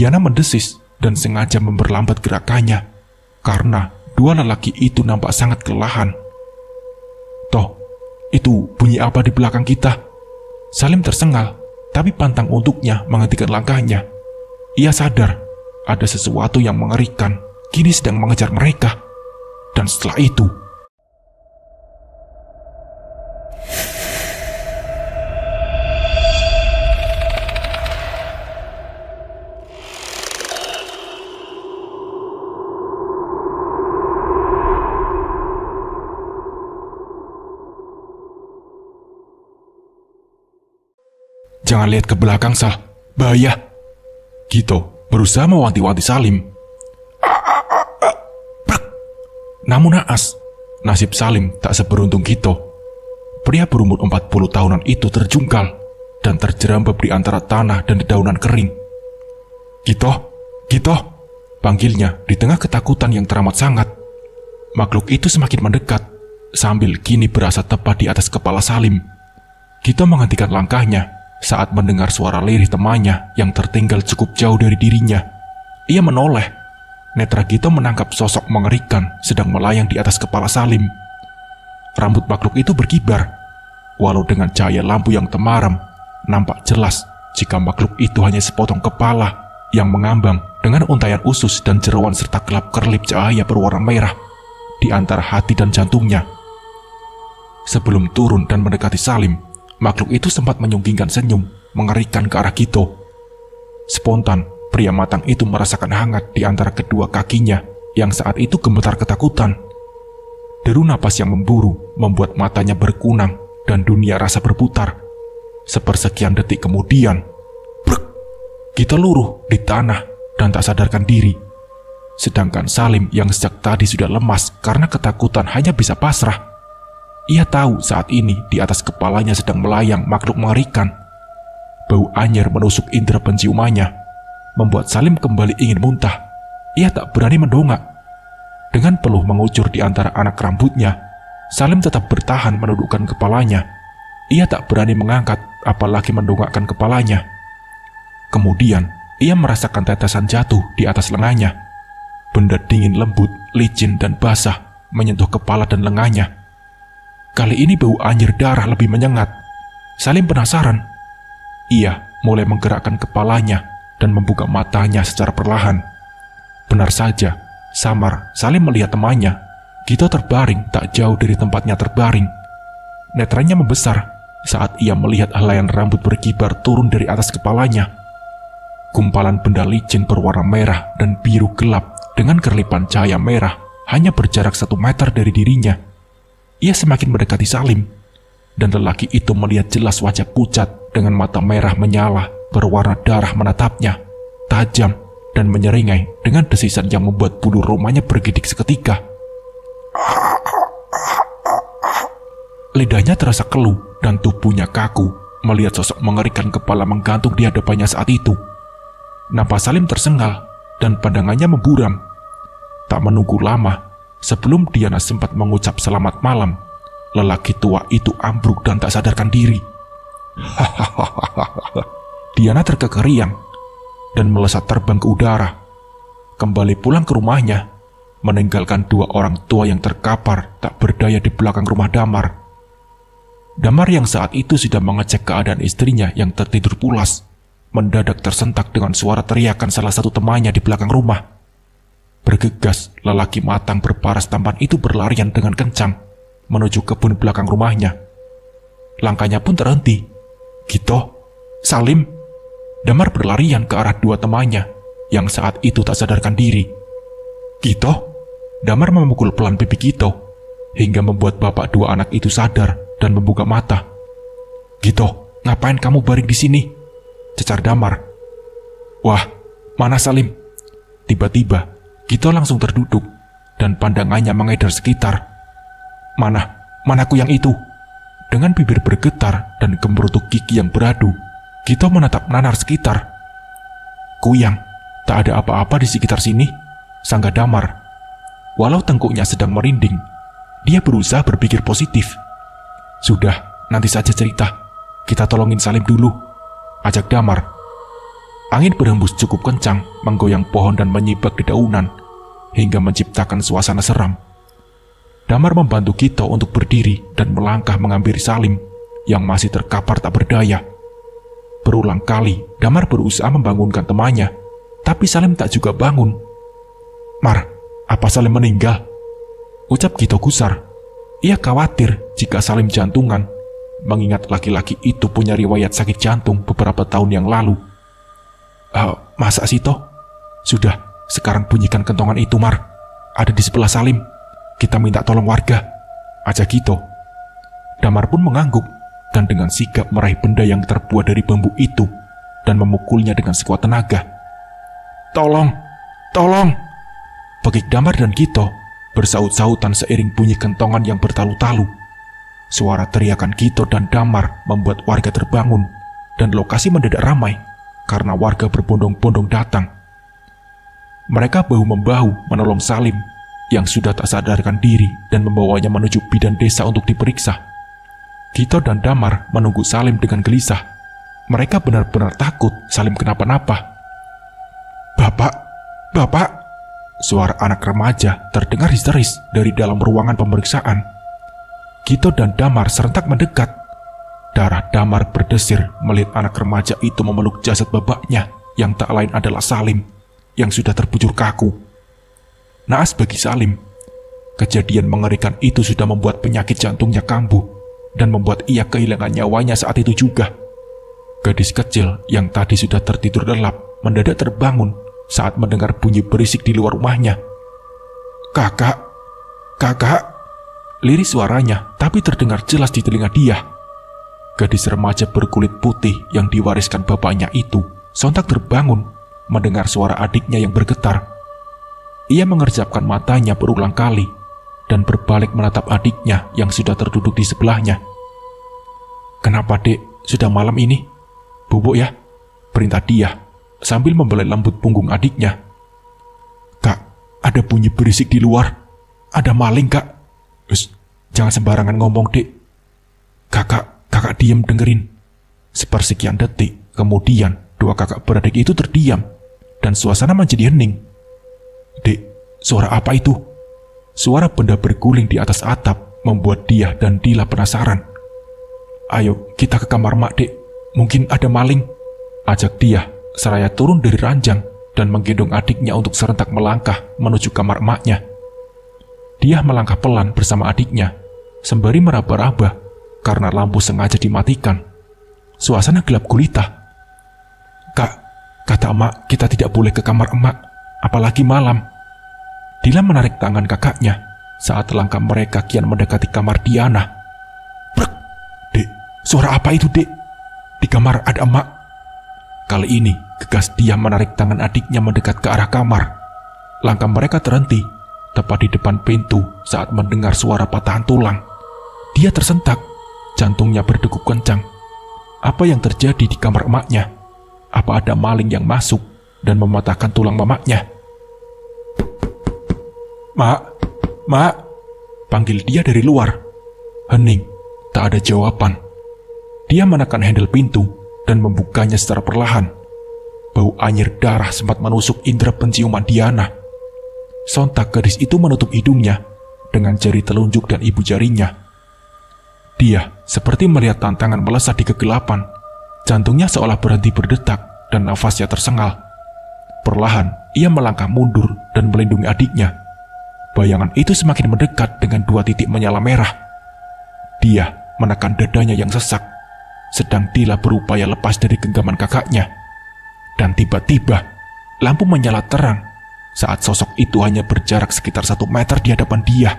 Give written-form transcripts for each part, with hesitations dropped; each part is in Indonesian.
Diana mendesis dan sengaja memperlambat gerakannya karena dua lelaki itu nampak sangat kelelahan. "Toh, itu bunyi apa di belakang kita?" Salim tersengal, tapi pantang untuknya menghentikan langkahnya. Ia sadar ada sesuatu yang mengerikan kini sedang mengejar mereka. Dan setelah itu, "Jangan lihat ke belakang, Sal. Bahaya." Gito berusaha mewanti-wanti Salim. Namun naas, nasib Salim tak seberuntung Gito. Pria berumur 40 tahunan itu terjungkal dan terjerambab di antara tanah dan dedaunan kering. "Gito, Gito," panggilnya di tengah ketakutan yang teramat sangat. Makhluk itu semakin mendekat, sambil kini berasa tepat di atas kepala Salim. Gito menghentikan langkahnya saat mendengar suara lirih temannya yang tertinggal cukup jauh dari dirinya. Ia menoleh. Netra Gito menangkap sosok mengerikan sedang melayang di atas kepala Salim. Rambut makhluk itu berkibar, walau dengan cahaya lampu yang temaram, nampak jelas jika makhluk itu hanya sepotong kepala yang mengambang dengan untaian usus dan jeroan serta kelap-kerlip cahaya berwarna merah di antara hati dan jantungnya. Sebelum turun dan mendekati Salim, makhluk itu sempat menyunggingkan senyum mengerikan ke arah Gito. Spontan, pria matang itu merasakan hangat di antara kedua kakinya yang saat itu gemetar ketakutan. Deru napas yang memburu membuat matanya berkunang dan dunia rasa berputar. Sepersekian detik kemudian, brek, Gito luruh di tanah dan tak sadarkan diri. Sedangkan Salim yang sejak tadi sudah lemas karena ketakutan hanya bisa pasrah. Ia tahu saat ini di atas kepalanya sedang melayang makhluk mengerikan. Bau anyir menusuk indera penciumannya, membuat Salim kembali ingin muntah. Ia tak berani mendongak. Dengan peluh mengucur di antara anak rambutnya, Salim tetap bertahan menundukkan kepalanya. Ia tak berani mengangkat, apalagi mendongakkan kepalanya. Kemudian, ia merasakan tetesan jatuh di atas lengannya. Benda dingin lembut, licin dan basah menyentuh kepala dan lengannya. Kali ini bau anyir darah lebih menyengat. Salim penasaran. Ia mulai menggerakkan kepalanya dan membuka matanya secara perlahan. Benar saja, samar Salim melihat temannya. Gito terbaring tak jauh dari tempatnya terbaring. Netranya membesar saat ia melihat helaian rambut berkibar turun dari atas kepalanya. Gumpalan benda licin berwarna merah dan biru gelap dengan kerlipan cahaya merah hanya berjarak 1 meter dari dirinya. Ia semakin mendekati Salim, dan lelaki itu melihat jelas wajah pucat dengan mata merah menyala berwarna darah menatapnya, tajam dan menyeringai dengan desisan yang membuat bulu romanya bergidik seketika. Lidahnya terasa keluh dan tubuhnya kaku melihat sosok mengerikan kepala menggantung di hadapannya saat itu. Napas Salim tersengal dan pandangannya memburam. Tak menunggu lama, sebelum Diana sempat mengucap selamat malam, lelaki tua itu ambruk dan tak sadarkan diri. Diana terkekeh riang dan melesat terbang ke udara, kembali pulang ke rumahnya, meninggalkan 2 orang tua yang terkapar tak berdaya di belakang rumah Damar. Damar yang saat itu sudah mengecek keadaan istrinya yang tertidur pulas, mendadak tersentak dengan suara teriakan salah satu temannya di belakang rumah. Bergegas, lelaki matang berparas tampan itu berlarian dengan kencang menuju kebun belakang rumahnya. Langkahnya pun terhenti. Gito, Salim, Damar berlarian ke arah 2 temannya yang saat itu tak sadarkan diri. Gito, Damar memukul pelan pipi Gito hingga membuat bapak 2 anak itu sadar dan membuka mata. Gito, ngapain kamu baring di sini? Cecar Damar. Wah, mana Salim? Tiba-tiba, Gito langsung terduduk dan pandangannya mengedar sekitar. Mana kuyang itu? Dengan bibir bergetar dan gemerutuk gigi yang beradu, Gito menatap nanar sekitar. Kuyang, tak ada apa-apa di sekitar sini, sanggah Damar. Walau tengkuknya sedang merinding, dia berusaha berpikir positif. Sudah, nanti saja cerita. Kita tolongin Salim dulu, ajak Damar. Angin berhembus cukup kencang, menggoyang pohon dan menyibak dedaunan, hingga menciptakan suasana seram. Damar membantu Kito untuk berdiri dan melangkah menghampiri Salim yang masih terkapar tak berdaya. Berulang kali, Damar berusaha membangunkan temannya, tapi Salim tak juga bangun. "Mar, apa Salim meninggal?" ucap Kito gusar. Ia khawatir jika Salim jantungan, mengingat laki-laki itu punya riwayat sakit jantung beberapa tahun yang lalu. Masa sih toh? Sudah, sekarang bunyikan kentongan itu, Mar. Ada di sebelah Salim. Kita minta tolong warga, ajak Kito. Damar pun mengangguk dan dengan sigap meraih benda yang terbuat dari bambu itu dan memukulnya dengan sekuat tenaga. Tolong! Tolong!" Pegik Damar dan Kito bersaut-sautan seiring bunyi kentongan yang bertalu-talu. Suara teriakan Kito dan Damar membuat warga terbangun dan lokasi mendadak ramai karena warga berbondong-bondong datang. Mereka bahu-membahu menolong Salim yang sudah tak sadarkan diri dan membawanya menuju bidan desa untuk diperiksa. Kito dan Damar menunggu Salim dengan gelisah. Mereka benar-benar takut Salim kenapa-napa. Bapak! Bapak!" Suara anak remaja terdengar histeris dari dalam ruangan pemeriksaan. Kito dan Damar serentak mendekat. Darah Damar berdesir melihat anak remaja itu memeluk jasad bapaknya yang tak lain adalah Salim yang sudah terbujur kaku. Naas bagi Salim, kejadian mengerikan itu sudah membuat penyakit jantungnya kambuh dan membuat ia kehilangan nyawanya saat itu juga. Gadis kecil yang tadi sudah tertidur lelap mendadak terbangun saat mendengar bunyi berisik di luar rumahnya. "Kakak! Kakak!" liris suaranya, tapi terdengar jelas di telinga dia. Gadis remaja berkulit putih yang diwariskan bapaknya itu sontak terbangun mendengar suara adiknya yang bergetar. Ia mengerjapkan matanya berulang kali dan berbalik menatap adiknya yang sudah terduduk di sebelahnya. "Kenapa, Dek? Sudah malam ini? Bubuk ya," perintah dia sambil membelai lembut punggung adiknya. "Kak, ada bunyi berisik di luar. Ada maling, Kak." Jangan sembarangan ngomong, Dek." Kakak diam dengerin." Sepersekian detik kemudian, dua kakak beradik itu terdiam dan suasana menjadi hening. "Dek, suara apa itu?" Suara benda berguling di atas atap membuat dia dan Dila penasaran. "Ayo kita ke kamar Mak, Dek. Mungkin ada maling," ajak dia seraya turun dari ranjang dan menggendong adiknya untuk serentak melangkah menuju kamar emaknya. Dia melangkah pelan bersama adiknya, sembari meraba-raba karena lampu sengaja dimatikan. Suasana gelap gulita. "Kak, kata emak kita tidak boleh ke kamar emak, apalagi malam." Dila menarik tangan kakaknya saat langkah mereka kian mendekati kamar Diana. "Brek! Dek, suara apa itu, Dek? Di kamar ada emak." Kali ini, gegas dia menarik tangan adiknya mendekat ke arah kamar. Langkah mereka terhenti tepat di depan pintu saat mendengar suara patahan tulang. Dia tersentak, jantungnya berdegup kencang. Apa yang terjadi di kamar emaknya? Apa ada maling yang masuk dan mematahkan tulang mamaknya? Mak, panggil dia dari luar. Hening, tak ada jawaban. Dia menekan handle pintu dan membukanya secara perlahan. Bau anyir darah sempat menusuk indera penciuman Diana. Sontak gadis itu menutup hidungnya dengan jari telunjuk dan ibu jarinya. Dia seperti melihat tantangan melesat di kegelapan. Jantungnya seolah berhenti berdetak dan nafasnya tersengal. Perlahan, ia melangkah mundur dan melindungi adiknya. Bayangan itu semakin mendekat dengan dua titik menyala merah. Dia menekan dadanya yang sesak, sedang Dila berupaya lepas dari genggaman kakaknya. Dan tiba-tiba, lampu menyala terang saat sosok itu hanya berjarak sekitar 1 meter di hadapan dia.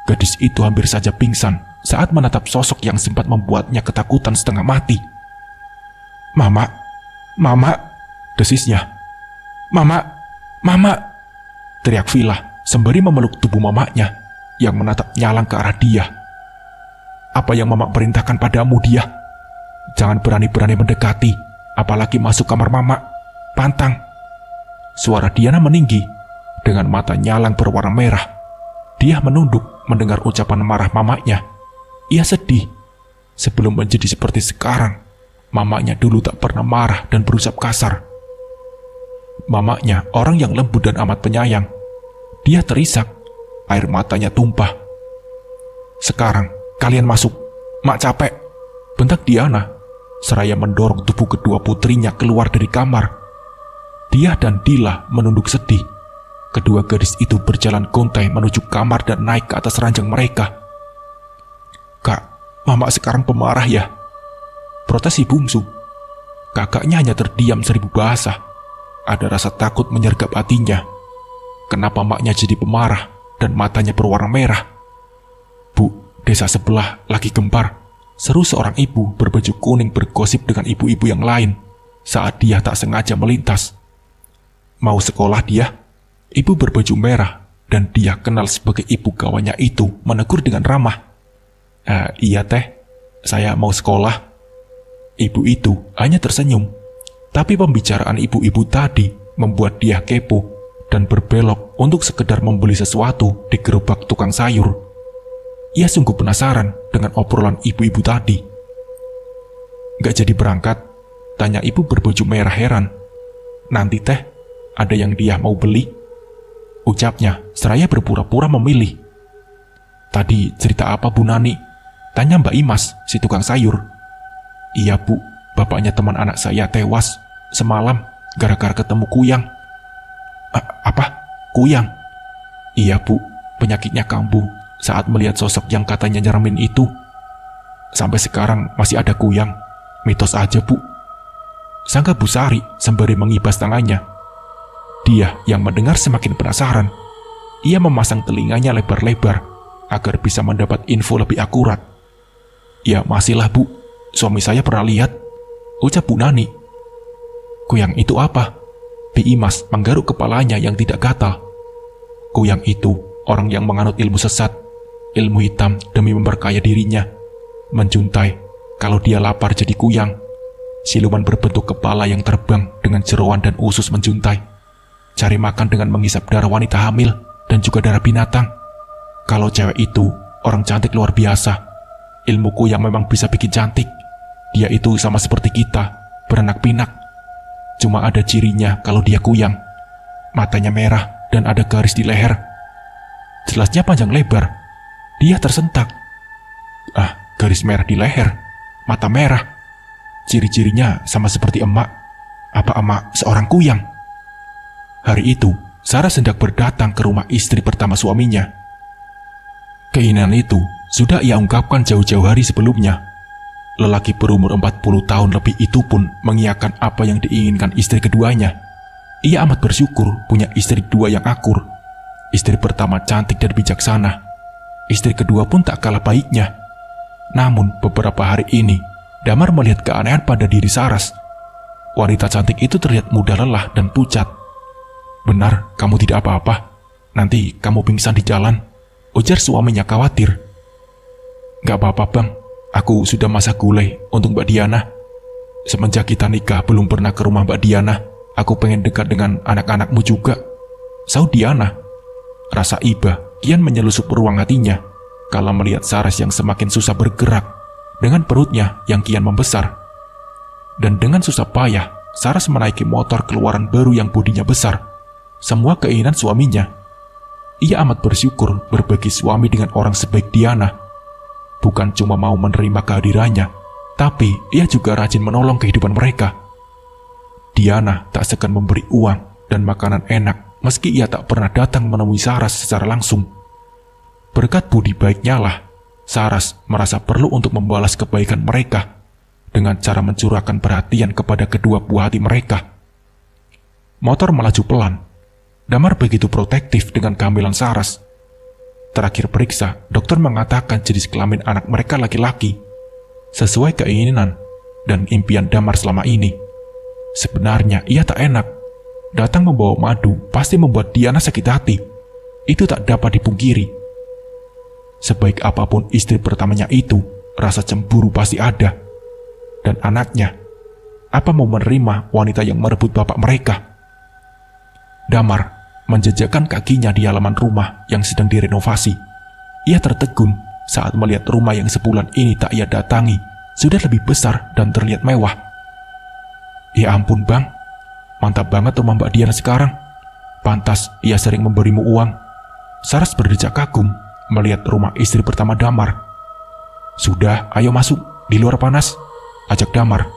Gadis itu hampir saja pingsan saat menatap sosok yang sempat membuatnya ketakutan setengah mati. Mama, desisnya. Mama, teriak Villa sembari memeluk tubuh mamanya yang menatap nyalang ke arah dia. Apa yang Mama perintahkan padamu, Dia? Jangan berani-berani mendekati, apalagi masuk kamar Mama. Pantang. Suara Diana meninggi dengan mata nyalang berwarna merah. Dia menunduk mendengar ucapan marah mamanya. Ia sedih. Sebelum menjadi seperti sekarang, mamanya dulu tak pernah marah dan berucap kasar. Mamanya orang yang lembut dan amat penyayang. Dia terisak, air matanya tumpah. "Sekarang kalian masuk, mak capek," bentak Diana, seraya mendorong tubuh kedua putrinya keluar dari kamar. Dia dan Dila menunduk sedih. Kedua gadis itu berjalan gontai menuju kamar dan naik ke atas ranjang mereka. "Kak, mama sekarang pemarah ya?" protes si bungsu. Kakaknya hanya terdiam seribu bahasa. Ada rasa takut menyergap hatinya. Kenapa maknya jadi pemarah dan matanya berwarna merah? "Bu, desa sebelah lagi gempar," seru seorang ibu berbaju kuning bergosip dengan ibu-ibu yang lain saat dia tak sengaja melintas. "Mau sekolah dia?" Ibu berbaju merah dan dia kenal sebagai ibu kawannya itu menegur dengan ramah. "Iya teh, saya mau sekolah." Ibu itu hanya tersenyum, tapi pembicaraan ibu-ibu tadi membuat dia kepo dan berbelok untuk sekedar membeli sesuatu di gerobak tukang sayur. Ia sungguh penasaran dengan obrolan ibu-ibu tadi. "Gak jadi berangkat?" tanya ibu berbaju merah heran. "Nanti teh, ada yang dia mau beli," ucapnya seraya berpura-pura memilih. "Tadi cerita apa Bu Nani?" tanya Mbak Imas, si tukang sayur. "Iya Bu, bapaknya teman anak saya tewas semalam gara-gara ketemu kuyang." "Apa? Kuyang?" "Iya Bu, penyakitnya kambuh saat melihat sosok yang katanya nyeremin itu. Sampai sekarang masih ada kuyang, mitos aja Bu," sangka Bu Sari sembari mengibas tangannya. Dia yang mendengar semakin penasaran. Ia memasang telinganya lebar-lebar agar bisa mendapat info lebih akurat. "Ya masihlah Bu, suami saya pernah lihat," ucap Bu Nani. "Kuyang itu apa?" Bi Imas menggaruk kepalanya yang tidak gatal. "Kuyang itu orang yang menganut ilmu sesat, ilmu hitam demi memperkaya dirinya. Menjuntai, kalau dia lapar jadi kuyang. Siluman berbentuk kepala yang terbang dengan jeroan dan usus menjuntai. Cari makan dengan menghisap darah wanita hamil dan juga darah binatang. Kalau cewek itu orang cantik luar biasa. Ilmuku yang memang bisa bikin cantik. Dia itu sama seperti kita, beranak pinak. Cuma ada cirinya kalau dia kuyang. Matanya merah dan ada garis di leher. Jelasnya panjang lebar." Dia tersentak. Garis merah di leher, mata merah. Ciri-cirinya sama seperti emak. Apa emak seorang kuyang? Hari itu, Saras hendak berdatang ke rumah istri pertama suaminya. Keinginan itu sudah ia ungkapkan jauh-jauh hari sebelumnya. Lelaki berumur 40 tahun lebih itu pun mengiyakan apa yang diinginkan istri keduanya. Ia amat bersyukur punya istri dua yang akur. Istri pertama cantik dan bijaksana. Istri kedua pun tak kalah baiknya. Namun beberapa hari ini, Damar melihat keanehan pada diri Saras. Wanita cantik itu terlihat mudah lelah dan pucat. "Benar, kamu tidak apa-apa. Nanti kamu pingsan di jalan," ujar suaminya khawatir. "Gak apa-apa Bang, aku sudah masak gulai untuk Mbak Diana. Semenjak kita nikah belum pernah ke rumah Mbak Diana. Aku pengen dekat dengan anak-anakmu juga," sahut Diana. Rasa iba kian menyelusup ruang hatinya kala melihat Saras yang semakin susah bergerak dengan perutnya yang kian membesar. Dan dengan susah payah, Saras menaiki motor keluaran baru yang bodinya besar. Semua keinginan suaminya. Ia amat bersyukur berbagi suami dengan orang sebaik Diana. Bukan cuma mau menerima kehadirannya, tapi ia juga rajin menolong kehidupan mereka. Diana tak segan memberi uang dan makanan enak meski ia tak pernah datang menemui Saras secara langsung. Berkat budi baiknya lah, Saras merasa perlu untuk membalas kebaikan mereka dengan cara mencurahkan perhatian kepada kedua buah hati mereka. Motor melaju pelan. Damar begitu protektif dengan kehamilan Saras. Terakhir periksa, dokter mengatakan jenis kelamin anak mereka laki-laki, sesuai keinginan dan impian Damar selama ini. Sebenarnya ia tak enak. Datang membawa madu pasti membuat Diana sakit hati. Itu tak dapat dipungkiri. Sebaik apapun istri pertamanya itu, rasa cemburu pasti ada. Dan anaknya, apa mau menerima wanita yang merebut bapak mereka? Damar menjejakkan kakinya di halaman rumah yang sedang direnovasi. Ia tertegun saat melihat rumah yang sebulan ini tak ia datangi sudah lebih besar dan terlihat mewah. Ya ampun bang, mantap banget rumah Mbak Diana sekarang. Pantas ia sering memberimu uang. Saras berdecak kagum melihat rumah istri pertama Damar. Sudah, ayo masuk, di luar panas, ajak Damar.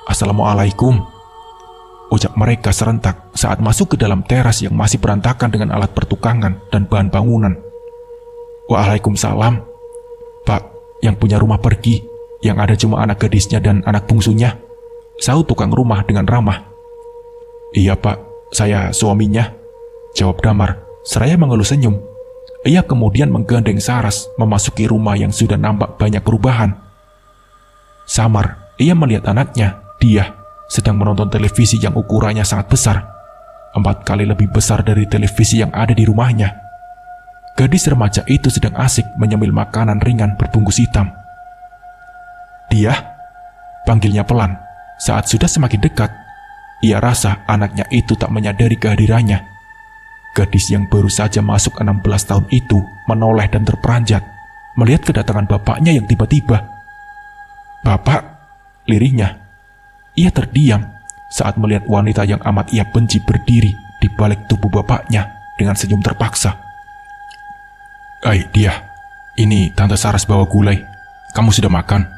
Assalamualaikum, ucap mereka serentak saat masuk ke dalam teras yang masih berantakan dengan alat pertukangan dan bahan bangunan. Waalaikumsalam. Pak, yang punya rumah pergi, yang ada cuma anak gadisnya dan anak bungsunya, sahut tukang rumah dengan ramah. Iya pak, saya suaminya, jawab Damar seraya mengelus senyum. Ia kemudian menggandeng Saras memasuki rumah yang sudah nampak banyak perubahan. Samar, ia melihat anaknya, dia, sedang menonton televisi yang ukurannya sangat besar, 4 kali lebih besar dari televisi yang ada di rumahnya. Gadis remaja itu sedang asik menyemil makanan ringan berbungkus hitam. Dia, panggilnya pelan. Saat sudah semakin dekat, ia rasa anaknya itu tak menyadari kehadirannya. Gadis yang baru saja masuk 16 tahun itu menoleh dan terperanjat melihat kedatangan bapaknya yang tiba-tiba. Bapak, lirihnya. Ia terdiam saat melihat wanita yang amat ia benci berdiri di balik tubuh bapaknya dengan senyum terpaksa. Dia, ini Tante Saras bawa gulai. Kamu sudah makan?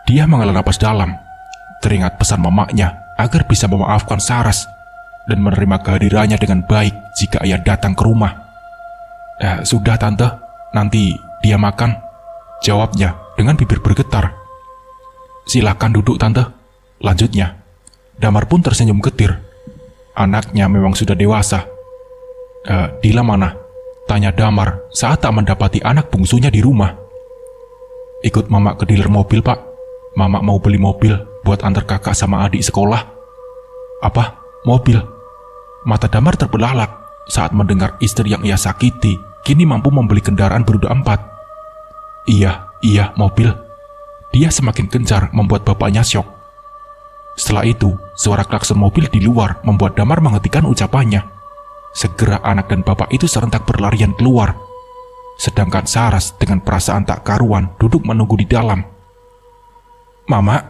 Dia menghela napas dalam, teringat pesan mamanya agar bisa memaafkan Saras dan menerima kehadirannya dengan baik jika ia datang ke rumah. Sudah tante, nanti dia makan, jawabnya dengan bibir bergetar. Silakan duduk tante, lanjutnya. Damar pun tersenyum getir. Anaknya memang sudah dewasa. Dila mana? Tanya Damar saat tak mendapati anak bungsunya di rumah. Ikut mama ke dealer mobil pak, mama mau beli mobil buat antar kakak sama adik sekolah. Apa? Mobil? Mata Damar terbelalak saat mendengar istri yang ia sakiti kini mampu membeli kendaraan beroda 4. Iya, mobil. Dia semakin gencar membuat bapaknya syok. Setelah itu, suara klakson mobil di luar membuat Damar menghentikan ucapannya. Segera anak dan bapak itu serentak berlarian keluar. Sedangkan Saras dengan perasaan tak karuan duduk menunggu di dalam. Mama,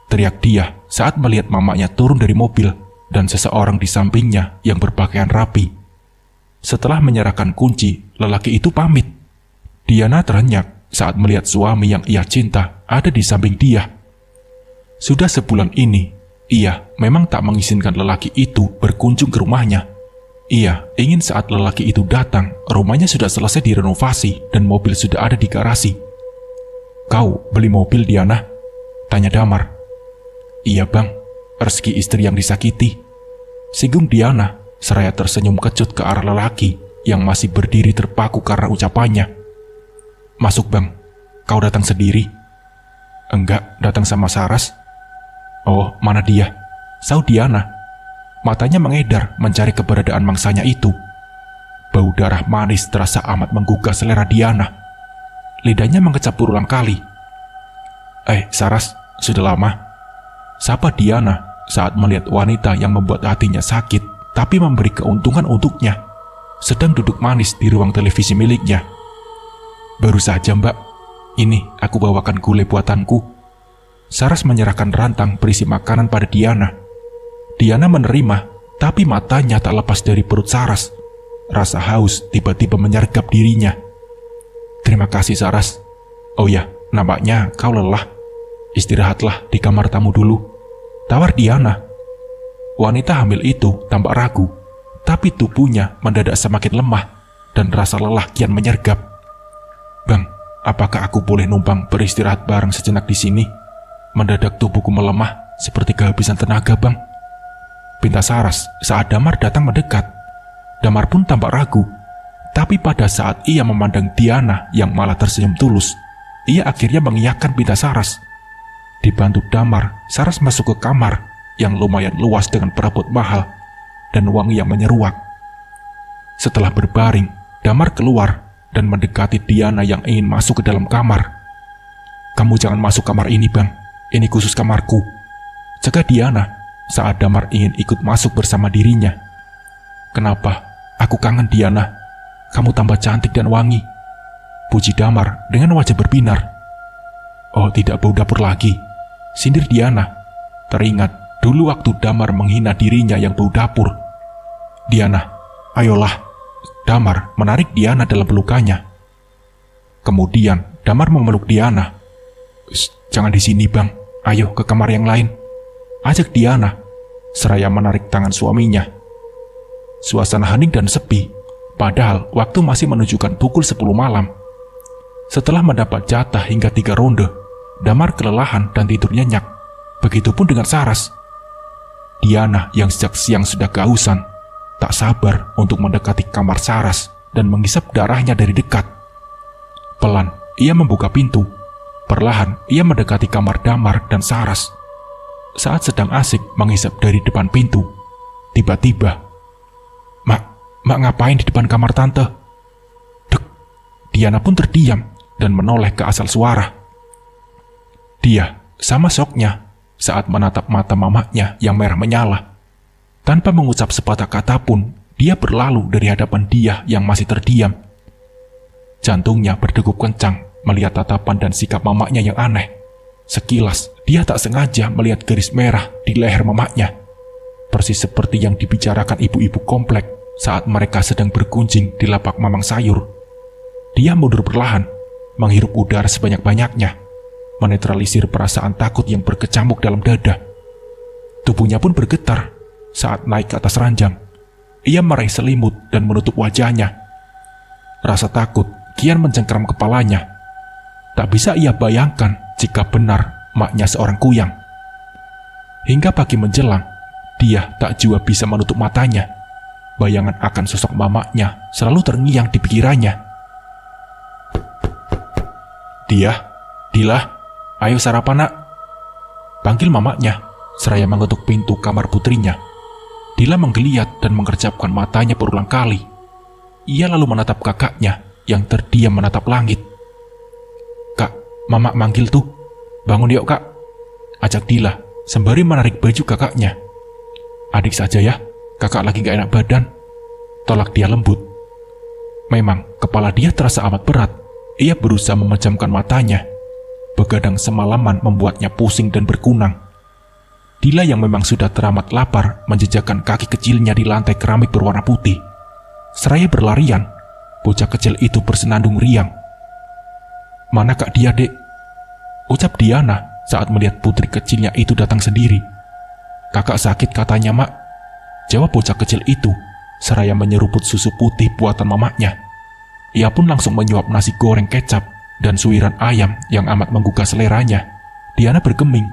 teriak dia saat melihat mamanya turun dari mobil dan seseorang di sampingnya yang berpakaian rapi. Setelah menyerahkan kunci, lelaki itu pamit. Diana terenyak saat melihat suami yang ia cinta ada di samping dia. Sudah sebulan ini, ia memang tak mengizinkan lelaki itu berkunjung ke rumahnya. Ia ingin saat lelaki itu datang, rumahnya sudah selesai direnovasi dan mobil sudah ada di garasi. Kau beli mobil, Diana? Tanya Damar. Iya bang, rezeki istri yang disakiti, singgung Diana seraya tersenyum kecut ke arah lelaki yang masih berdiri terpaku karena ucapannya. Masuk bang, kau datang sendiri? Enggak, datang sama Saras. Oh, mana dia? Sahut Diana. Matanya mengedar mencari keberadaan mangsanya itu. Bau darah manis terasa amat menggugah selera Diana. Lidahnya mengecap berulang kali. Saras, sudah lama? Sapa Diana saat melihat wanita yang membuat hatinya sakit tapi memberi keuntungan untuknya sedang duduk manis di ruang televisi miliknya. Baru saja mbak, ini aku bawakan gulai buatanku. Saras menyerahkan rantang berisi makanan pada Diana. Diana menerima, tapi matanya tak lepas dari perut Saras. Rasa haus tiba-tiba menyergap dirinya. Terima kasih Saras. Oh ya, nampaknya kau lelah. Istirahatlah di kamar tamu dulu, tawar Diana. Wanita hamil itu tampak ragu, tapi tubuhnya mendadak semakin lemah dan rasa lelah kian menyergap. Bang, apakah aku boleh numpang beristirahat bareng sejenak di sini? Mendadak tubuhku melemah seperti kehabisan tenaga, bang. Pinta Saras saat Damar datang mendekat. Damar pun tampak ragu, tapi pada saat ia memandang Diana yang malah tersenyum tulus, ia akhirnya mengiyakan pinta Saras. Dibantu Damar, Saras masuk ke kamar yang lumayan luas dengan perabot mahal dan wangi yang menyeruak. Setelah berbaring, Damar keluar dan mendekati Diana yang ingin masuk ke dalam kamar. Kamu jangan masuk kamar ini bang, ini khusus kamarku, cegah Diana saat Damar ingin ikut masuk bersama dirinya. Kenapa? Aku kangen Diana, kamu tambah cantik dan wangi, puji Damar dengan wajah berbinar. Oh, tidak bau dapur lagi, sindir Diana. Teringat dulu waktu Damar menghina dirinya yang bau dapur. Diana, ayolah. Damar menarik Diana dalam pelukannya. Kemudian Damar memeluk Diana. Jangan di sini bang, ayo ke kamar yang lain, ajak Diana, seraya menarik tangan suaminya. Suasana hening dan sepi, padahal waktu masih menunjukkan pukul 10 malam. Setelah mendapat jatah hingga 3 ronde, Damar kelelahan dan tidur nyenyak. Begitupun dengan Saras. Diana yang sejak siang sudah kehausan, tak sabar untuk mendekati kamar Saras dan menghisap darahnya dari dekat. Pelan, ia membuka pintu. Perlahan, ia mendekati kamar Damar dan Saras. Saat sedang asik menghisap dari depan pintu, tiba-tiba, Mak ngapain di depan kamar tante? Dek, Diana pun terdiam dan menoleh ke asal suara. Dia sama syoknya saat menatap mata mamanya yang merah menyala. Tanpa mengucap sepatah kata pun, dia berlalu dari hadapan dia yang masih terdiam. Jantungnya berdegup kencang melihat tatapan dan sikap mamanya yang aneh. Sekilas, dia tak sengaja melihat garis merah di leher mamanya. Persis seperti yang dibicarakan ibu-ibu komplek saat mereka sedang berkunjing di lapak mamang sayur. Dia mundur perlahan, menghirup udara sebanyak-banyaknya, menetralisir perasaan takut yang berkecamuk dalam dada. Tubuhnya pun bergetar saat naik ke atas ranjang. Ia meraih selimut dan menutup wajahnya. Rasa takut kian mencengkeram kepalanya. Tak bisa ia bayangkan jika benar maknya seorang kuyang. Hingga pagi menjelang, dia tak jua bisa menutup matanya. Bayangan akan sosok mamanya selalu terngiang di pikirannya. Dila, ayo sarapan nak, panggil mamanya seraya mengetuk pintu kamar putrinya. Dila menggeliat dan mengerjapkan matanya berulang kali. Ia lalu menatap kakaknya yang terdiam menatap langit. Kak, mama manggil tuh, bangun yuk kak, ajak Dila sembari menarik baju kakaknya. Adik saja ya, kakak lagi gak enak badan, tolak dia lembut. Memang kepala dia terasa amat berat. Ia berusaha memejamkan matanya. Begadang semalaman membuatnya pusing dan berkunang. Dila yang memang sudah teramat lapar menjejakkan kaki kecilnya di lantai keramik berwarna putih. Seraya berlarian, bocah kecil itu bersenandung riang. Mana kak dia dek? Ucap Diana saat melihat putri kecilnya itu datang sendiri. Kakak sakit katanya mak, jawab bocah kecil itu seraya menyeruput susu putih buatan mamanya. Ia pun langsung menyuap nasi goreng kecap dan suiran ayam yang amat menggugah seleranya. Diana bergeming,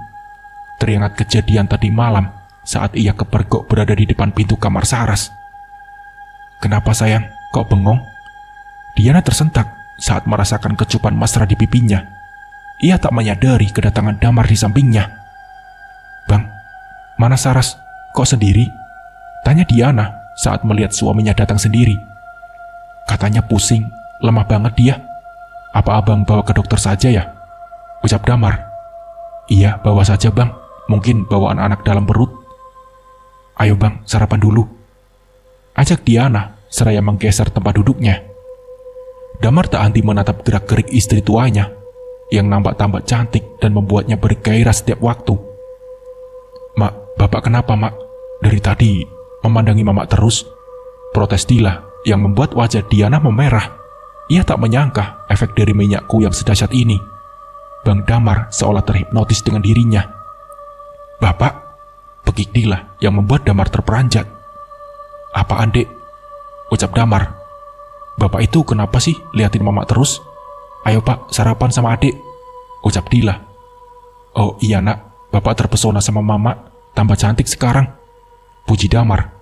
teringat kejadian tadi malam saat ia kepergok berada di depan pintu kamar Saras. Kenapa sayang, kok bengong? Diana tersentak saat merasakan kecupan mesra di pipinya. Ia tak menyadari kedatangan Damar di sampingnya. Bang, mana Saras? Kok sendiri? Tanya Diana saat melihat suaminya datang sendiri. Katanya pusing, lemah banget dia. Apa abang bawa ke dokter saja ya? Ucap Damar. Iya, bawa saja bang, mungkin bawaan anak dalam perut. Ayo bang, sarapan dulu, ajak Diana seraya menggeser tempat duduknya. Damar tak henti menatap gerak-gerik istri tuanya yang nampak tambah cantik dan membuatnya bergairah setiap waktu. Mak, bapak kenapa mak? Dari tadi memandangi mama terus, protes Dila yang membuat wajah Diana memerah. Ia tak menyangka efek dari minyakku yang sedahsyat ini. Bang Damar seolah terhipnotis dengan dirinya. Bapak, pekik Dila yang membuat Damar terperanjat. Apaan dek? Ucap Damar. Bapak itu kenapa sih liatin mama terus? Ayo pak, sarapan sama adik, ucap Dila. Oh iya nak, bapak terpesona sama mama, tambah cantik sekarang, puji Damar.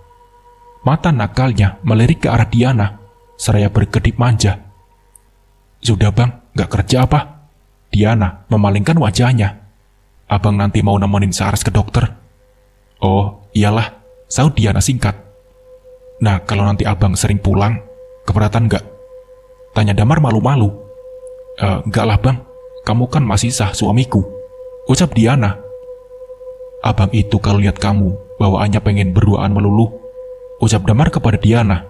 Mata nakalnya melirik ke arah Diana, seraya berkedip manja. Sudah bang, gak kerja apa? Diana memalingkan wajahnya. Abang nanti mau nemenin Saras ke dokter. Oh iyalah, sahut Diana singkat. Nah kalau nanti abang sering pulang, keberatan gak? Tanya Damar malu-malu. Enggak lah bang, kamu kan masih sah suamiku, ucap Diana. Abang itu kalau lihat kamu, bawaannya pengen berduaan melulu, ucap Damar kepada Diana.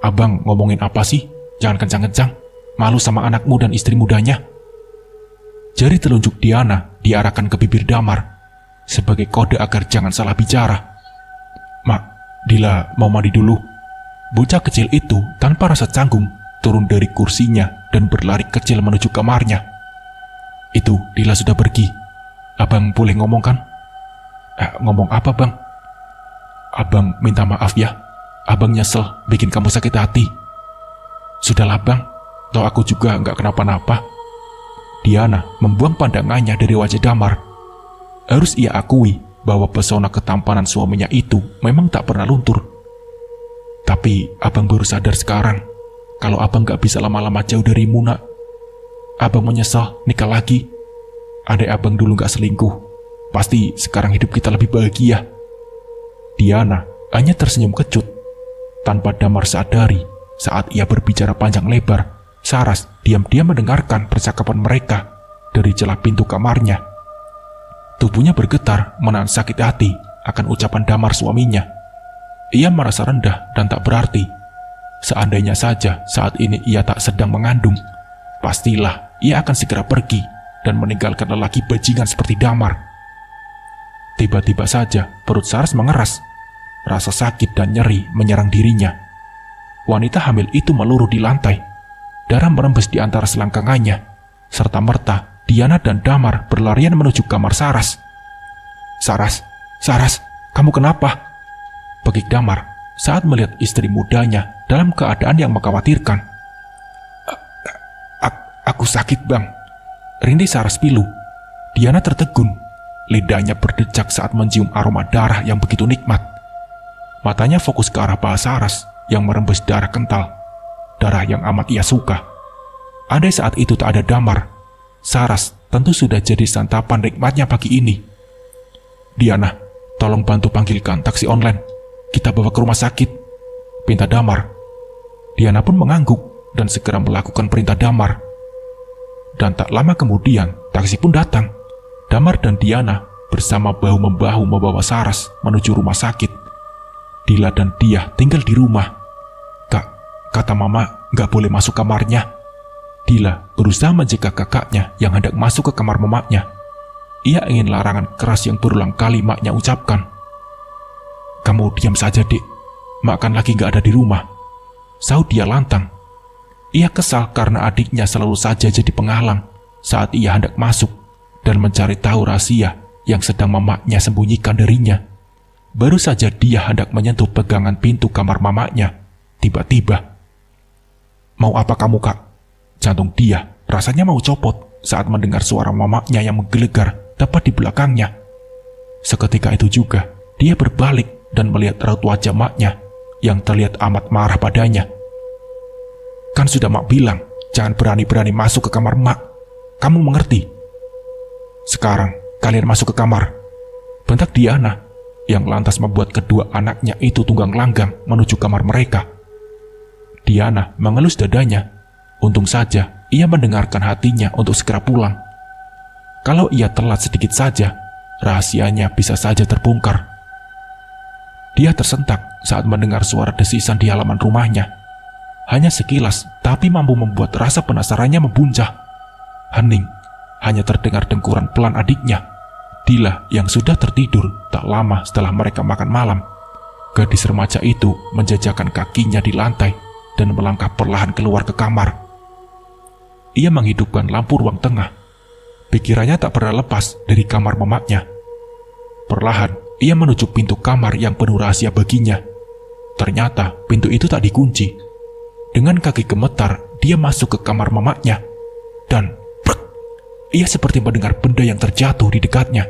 Abang ngomongin apa sih? Jangan kencang-kencang, malu sama anakmu dan istri mudanya. Jari telunjuk Diana diarahkan ke bibir Damar sebagai kode agar jangan salah bicara. "Mak, Dila mau mandi dulu." Bocah kecil itu tanpa rasa canggung turun dari kursinya dan berlari kecil menuju kamarnya. "Itu Dila sudah pergi. Abang boleh ngomong kan?" "Ngomong apa, Bang?" "Abang minta maaf ya. Abang nyesel bikin kamu sakit hati." "Sudahlah Bang, toh aku juga nggak kenapa-napa." Diana membuang pandangannya dari wajah Damar. Harus ia akui bahwa pesona ketampanan suaminya itu memang tak pernah luntur. "Tapi abang baru sadar sekarang kalau abang gak bisa lama-lama jauh dari Muna. Abang menyesal nikah lagi. Andai abang dulu gak selingkuh, pasti sekarang hidup kita lebih bahagia." Diana hanya tersenyum kecut. Tanpa Damar sadari, saat ia berbicara panjang lebar, Saras diam-diam mendengarkan percakapan mereka dari celah pintu kamarnya. Tubuhnya bergetar menahan sakit hati akan ucapan Damar suaminya. Ia merasa rendah dan tak berarti. Seandainya saja saat ini ia tak sedang mengandung, pastilah ia akan segera pergi dan meninggalkan lelaki bajingan seperti Damar. Tiba-tiba saja perut Saras mengeras. Rasa sakit dan nyeri menyerang dirinya. Wanita hamil itu meluruh di lantai. Darah merembes di antara selangkangannya. Serta-merta Diana dan Damar berlarian menuju kamar Saras. Saras, kamu kenapa?" Pegik Damar saat melihat istri mudanya dalam keadaan yang mengkhawatirkan. Aku sakit, Bang." Rindi Saras pilu. Diana tertegun. Lidahnya berdecak saat mencium aroma darah yang begitu nikmat. Matanya fokus ke arah paha Saras yang merembes darah kental. Darah yang amat ia suka. Andai saat itu tak ada Damar, Saras tentu sudah jadi santapan nikmatnya pagi ini. "Diana, tolong bantu panggilkan taksi online. Kita bawa ke rumah sakit," pinta Damar. Diana pun mengangguk dan segera melakukan perintah Damar. Dan tak lama kemudian, taksi pun datang. Damar dan Diana bersama bahu-membahu membawa Saras menuju rumah sakit. Dila dan dia tinggal di rumah. Kata Mama gak boleh masuk kamarnya." Dila berusaha mencegah kakaknya yang hendak masuk ke kamar mamanya. Ia ingin larangan keras yang berulang kali maknya ucapkan. "Kamu diam saja, Dik. Mak kan lagi gak ada di rumah," sahut dia lantang. Ia kesal karena adiknya selalu saja jadi penghalang saat ia hendak masuk dan mencari tahu rahasia yang sedang mamanya sembunyikan darinya. Baru saja dia hendak menyentuh pegangan pintu kamar mamanya, tiba-tiba, "Mau apa kamu, Kak?" Jantung dia rasanya mau copot saat mendengar suara mamanya yang menggelegar tepat di belakangnya. Seketika itu juga, dia berbalik dan melihat raut wajah maknya yang terlihat amat marah padanya. "Kan sudah Mak bilang, jangan berani-berani masuk ke kamar Mak. Kamu mengerti? Sekarang kalian masuk ke kamar," bentak Diana, yang lantas membuat kedua anaknya itu tunggang langgang menuju kamar mereka. Diana mengelus dadanya. Untung saja ia mendengarkan hatinya untuk segera pulang. Kalau ia telat sedikit saja, rahasianya bisa saja terbongkar. Dia tersentak saat mendengar suara desisan di halaman rumahnya. Hanya sekilas, tapi mampu membuat rasa penasarannya membuncah. Hening, hanya terdengar dengkuran pelan adiknya, Dila, yang sudah tertidur tak lama setelah mereka makan malam. Gadis remaja itu menjajakan kakinya di lantai dan melangkah perlahan keluar ke kamar. Ia menghidupkan lampu ruang tengah. Pikirannya tak pernah lepas dari kamar mamanya. Perlahan, ia menuju pintu kamar yang penuh rahasia baginya. Ternyata pintu itu tak dikunci. Dengan kaki gemetar, dia masuk ke kamar mamanya. Dan brek, ia seperti mendengar benda yang terjatuh di dekatnya.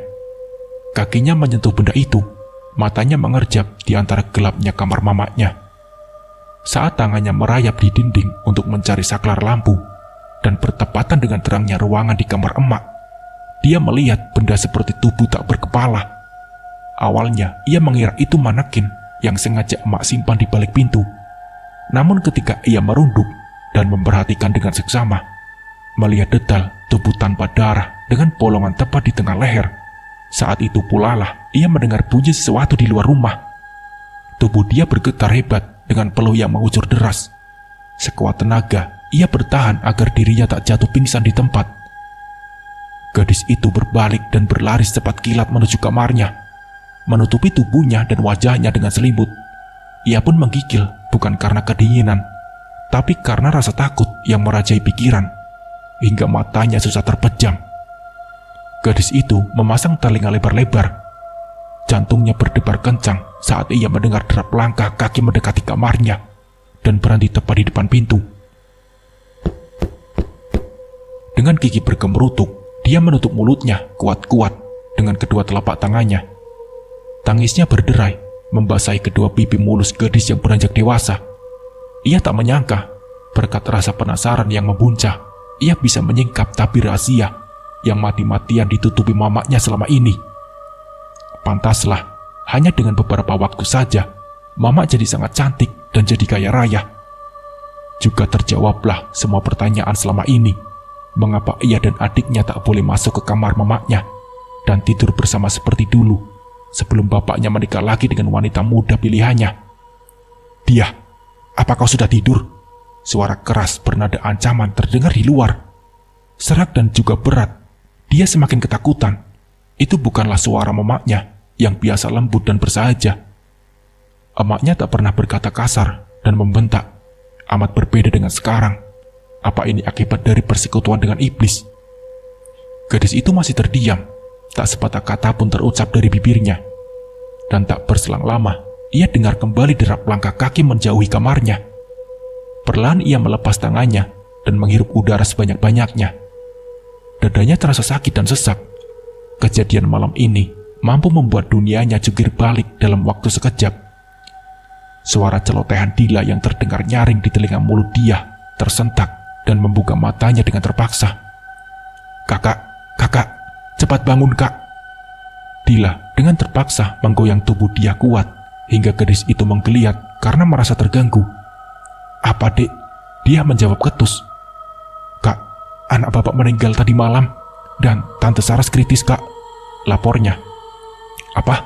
Kakinya menyentuh benda itu. Matanya mengerjap di antara gelapnya kamar mamanya. Saat tangannya merayap di dinding untuk mencari saklar lampu dan bertepatan dengan terangnya ruangan di kamar emak, dia melihat benda seperti tubuh tak berkepala. Awalnya ia mengira itu manekin yang sengaja emak simpan di balik pintu. Namun ketika ia merunduk dan memperhatikan dengan seksama, melihat detail tubuh tanpa darah dengan bolongan tepat di tengah leher, saat itu pula lah ia mendengar bunyi sesuatu di luar rumah. Tubuh dia bergetar hebat dengan peluh yang mengucur deras. Sekuat tenaga, ia bertahan agar dirinya tak jatuh pingsan di tempat. Gadis itu berbalik dan berlari secepat kilat menuju kamarnya, menutupi tubuhnya dan wajahnya dengan selimut. Ia pun menggigil, bukan karena kedinginan, tapi karena rasa takut yang merajai pikiran, hingga matanya susah terpejam. Gadis itu memasang telinga lebar-lebar. Jantungnya berdebar kencang saat ia mendengar derap langkah kaki mendekati kamarnya dan berhenti tepat di depan pintu. Dengan gigi bergemerutuk, dia menutup mulutnya kuat-kuat dengan kedua telapak tangannya. Tangisnya berderai, membasahi kedua pipi mulus gadis yang beranjak dewasa. Ia tak menyangka, berkat rasa penasaran yang membuncah, ia bisa menyingkap tabir rahasia yang mati-matian ditutupi mamanya selama ini. Pantaslah, hanya dengan beberapa waktu saja, Mama jadi sangat cantik dan jadi kaya raya. Juga terjawablah semua pertanyaan selama ini. Mengapa ia dan adiknya tak boleh masuk ke kamar mamanya dan tidur bersama seperti dulu, sebelum bapaknya menikah lagi dengan wanita muda pilihannya. "Dia, apa kau sudah tidur?" Suara keras bernada ancaman terdengar di luar. Serak dan juga berat, dia semakin ketakutan. Itu bukanlah suara mamanya yang biasa lembut dan bersahaja. Emaknya tak pernah berkata kasar dan membentak, amat berbeda dengan sekarang. Apa ini akibat dari persekutuan dengan iblis? Gadis itu masih terdiam, tak sepatah kata pun terucap dari bibirnya. Dan tak berselang lama, ia dengar kembali derap langkah kaki menjauhi kamarnya. Perlahan ia melepas tangannya dan menghirup udara sebanyak-banyaknya. Dadanya terasa sakit dan sesak. Kejadian malam ini mampu membuat dunianya jungkir balik dalam waktu sekejap. Suara celotehan Dila yang terdengar nyaring di telinga mulut dia tersentak dan membuka matanya dengan terpaksa. Kakak, cepat bangun kak." Dila dengan terpaksa menggoyang tubuh dia kuat, hingga gadis itu menggeliat karena merasa terganggu. "Apa dek?" Dia menjawab ketus. "Kak, anak bapak meninggal tadi malam, dan Tante Saras kritis kak," lapornya. "Apa?"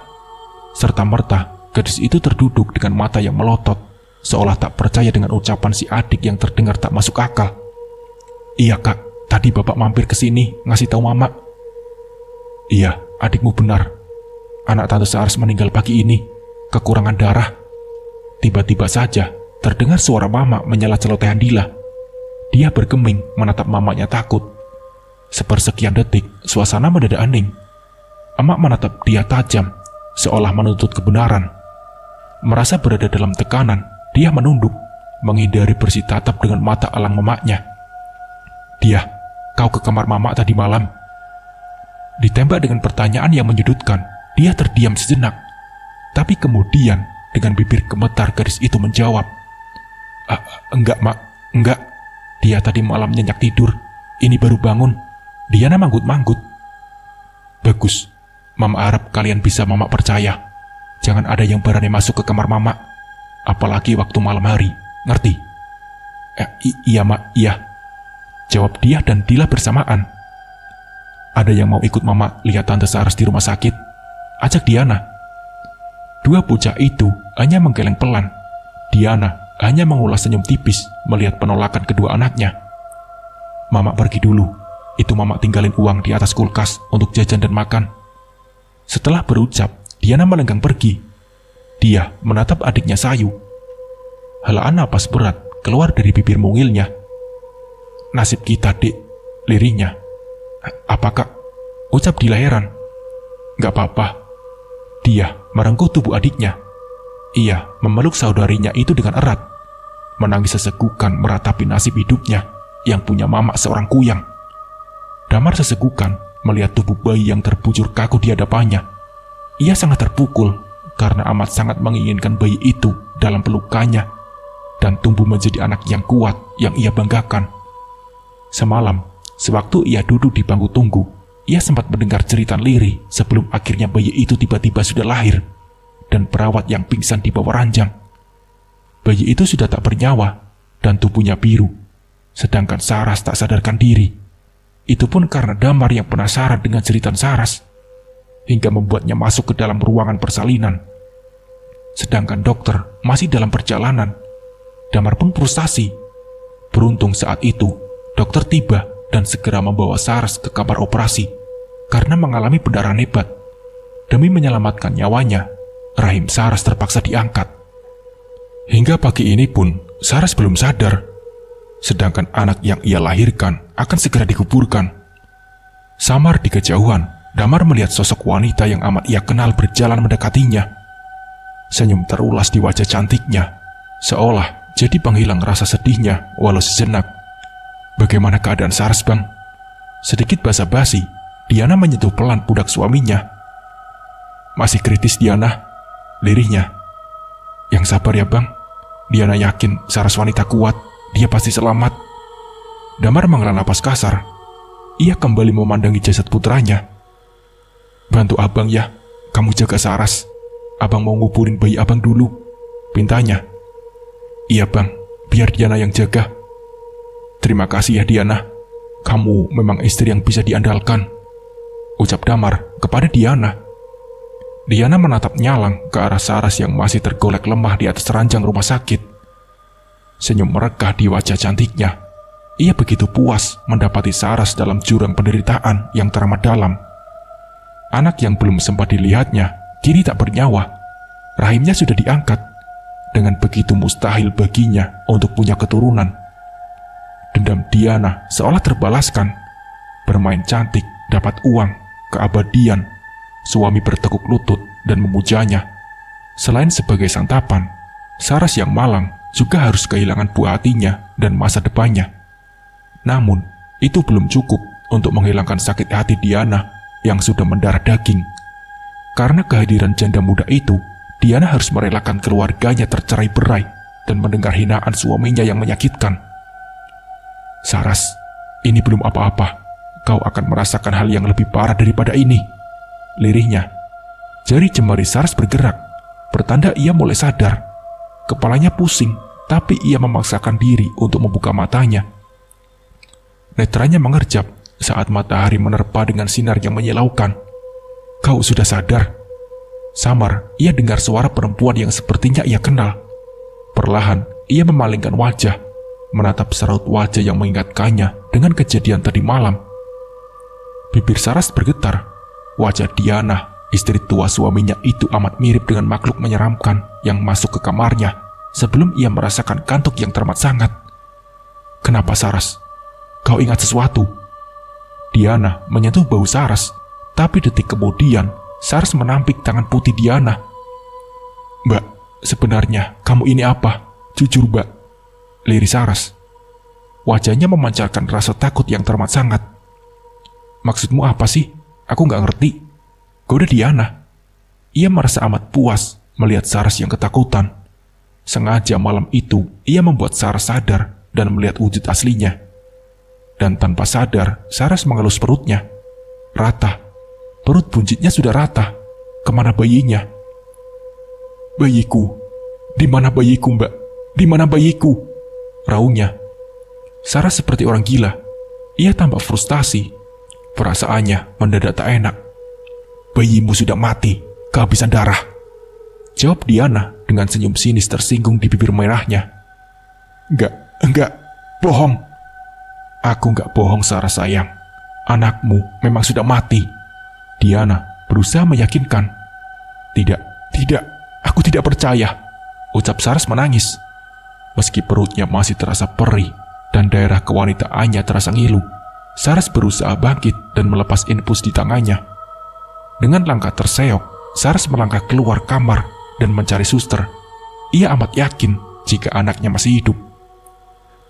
Serta-merta gadis itu terduduk dengan mata yang melotot, seolah tak percaya dengan ucapan si adik yang terdengar tak masuk akal. "Iya kak, tadi bapak mampir ke sini ngasih tahu mama." "Iya, adikmu benar. Anak Tante Saras meninggal pagi ini, kekurangan darah." Tiba-tiba saja terdengar suara mama menyela celotehan Dila. Dia bergeming menatap mamanya takut. Sepersekian detik, suasana mendadak hening. Emak menatap dia tajam, seolah menuntut kebenaran. Merasa berada dalam tekanan, dia menunduk, menghindari bersih tatap dengan mata alang memaknya. "Dia, kau ke kamar mama tadi malam?" Ditembak dengan pertanyaan yang menyudutkan, dia terdiam sejenak. Tapi kemudian, dengan bibir gemetar gadis itu menjawab, Enggak mak, enggak. Dia tadi malam nyenyak tidur, ini baru bangun. Diana manggut-manggut." "Bagus, Mama harap kalian bisa Mama percaya. Jangan ada yang berani masuk ke kamar Mama, apalagi waktu malam hari, ngerti?" Iya mak, iya," jawab dia dan Dila bersamaan. "Ada yang mau ikut Mama lihat Tante Saras di rumah sakit?" ajak Diana. Dua bocah itu hanya menggeleng pelan. Diana hanya mengulas senyum tipis melihat penolakan kedua anaknya. "Mama pergi dulu, itu Mama tinggalin uang di atas kulkas untuk jajan dan makan." Setelah berucap, Diana melenggang pergi. Dia menatap adiknya sayu. Helaan napas berat keluar dari bibir mungilnya. "Nasib kita, Dek," lirihnya. "Apa kak?" ucap Dila heran. "Gak apa-apa." Dia merengkuh tubuh adiknya. Ia memeluk saudarinya itu dengan erat, menangis sesegukan meratapi nasib hidupnya yang punya mama seorang kuyang. Damar sesegukan melihat tubuh bayi yang terbujur kaku di hadapannya. Ia sangat terpukul karena amat sangat menginginkan bayi itu dalam pelukannya dan tumbuh menjadi anak yang kuat yang ia banggakan. Semalam, sewaktu ia duduk di bangku tunggu, ia sempat mendengar cerita lirih sebelum akhirnya bayi itu tiba-tiba sudah lahir dan perawat yang pingsan di bawah ranjang. Bayi itu sudah tak bernyawa dan tubuhnya biru, sedangkan Saras tak sadarkan diri. Itu pun karena Damar yang penasaran dengan cerita Saras, hingga membuatnya masuk ke dalam ruangan persalinan. Sedangkan dokter masih dalam perjalanan. Damar pun frustasi. Beruntung saat itu, dokter tiba dan segera membawa Saras ke kamar operasi. karena mengalami pendarahan hebat. Demi menyelamatkan nyawanya, rahim Saras terpaksa diangkat. Hingga pagi ini pun Saras belum sadar, sedangkan anak yang ia lahirkan akan segera dikuburkan. Samar di kejauhan, Damar melihat sosok wanita yang amat ia kenal berjalan mendekatinya. Senyum terulas di wajah cantiknya, seolah jadi penghilang rasa sedihnya walau sejenak. "Bagaimana keadaan Saras, Bang?" Sedikit basa-basi, Diana menyentuh pelan pundak suaminya. "Masih kritis, Diana," lirihnya. "Yang sabar ya, Bang. Diana yakin Saras wanita kuat, dia pasti selamat." Damar menghela napas kasar. Ia kembali memandangi jasad putranya. "Bantu abang ya, kamu jaga Saras. Abang mau nguburin bayi abang dulu," pintanya. "Iya bang, biar Diana yang jaga." "Terima kasih ya Diana, kamu memang istri yang bisa diandalkan," ucap Damar kepada Diana. Diana menatap nyalang ke arah Saras yang masih tergolek lemah di atas ranjang rumah sakit. Senyum merekah di wajah cantiknya. Ia begitu puas mendapati Saras dalam jurang penderitaan yang teramat dalam. Anak yang belum sempat dilihatnya kini tak bernyawa. Rahimnya sudah diangkat. Dengan begitu mustahil baginya untuk punya keturunan. Dendam Diana seolah terbalaskan. Bermain cantik, dapat uang, keabadian. Suami bertekuk lutut dan memujanya. Selain sebagai santapan, Saras yang malang juga harus kehilangan buah hatinya dan masa depannya. Namun, itu belum cukup untuk menghilangkan sakit hati Diana yang sudah mendarah daging. Karena kehadiran janda muda itu, Diana harus merelakan keluarganya tercerai-berai dan mendengar hinaan suaminya yang menyakitkan. "Saras, ini belum apa-apa. Kau akan merasakan hal yang lebih parah daripada ini," lirihnya. Jari jemari Saras bergerak, pertanda ia mulai sadar. Kepalanya pusing, tapi ia memaksakan diri untuk membuka matanya. Netranya mengerjap saat matahari menerpa dengan sinar yang menyilaukan. "Kau sudah sadar?" Samar, ia dengar suara perempuan yang sepertinya ia kenal. Perlahan, ia memalingkan wajah, menatap seraut wajah yang mengingatkannya dengan kejadian tadi malam. Bibir Saras bergetar. Wajah Diana, istri tua suaminya itu amat mirip dengan makhluk menyeramkan yang masuk ke kamarnya sebelum ia merasakan kantuk yang teramat sangat. "Kenapa Saras? Kau ingat sesuatu?" Diana menyentuh bahu Saras, tapi detik kemudian Saras menampik tangan putih Diana. "Mbak, sebenarnya kamu ini apa? Jujur, Mbak," lirih Saras. Wajahnya memancarkan rasa takut yang teramat sangat. "Maksudmu apa sih? Aku nggak ngerti," goda Diana. Ia merasa amat puas melihat Saras yang ketakutan. Sengaja malam itu ia membuat Saras sadar dan melihat wujud aslinya. Dan tanpa sadar, Saras mengelus perutnya. Rata. Perut buncitnya sudah rata. Kemana bayinya? "Bayiku. Di mana bayiku, Mbak? Di mana bayiku?" raungnya. Saras seperti orang gila. Ia tampak frustasi. Perasaannya mendadak tak enak. "Bayimu sudah mati, kehabisan darah," jawab Diana dengan senyum sinis tersinggung di bibir merahnya. Enggak, bohong." "Aku nggak bohong, Saras sayang. Anakmu memang sudah mati." Diana berusaha meyakinkan. Tidak, aku tidak percaya," ucap Saras menangis. Meski perutnya masih terasa perih dan daerah kewanitaannya terasa ngilu, Saras berusaha bangkit dan melepas infus di tangannya. Dengan langkah terseok, Saras melangkah keluar kamar dan mencari suster. Ia amat yakin jika anaknya masih hidup.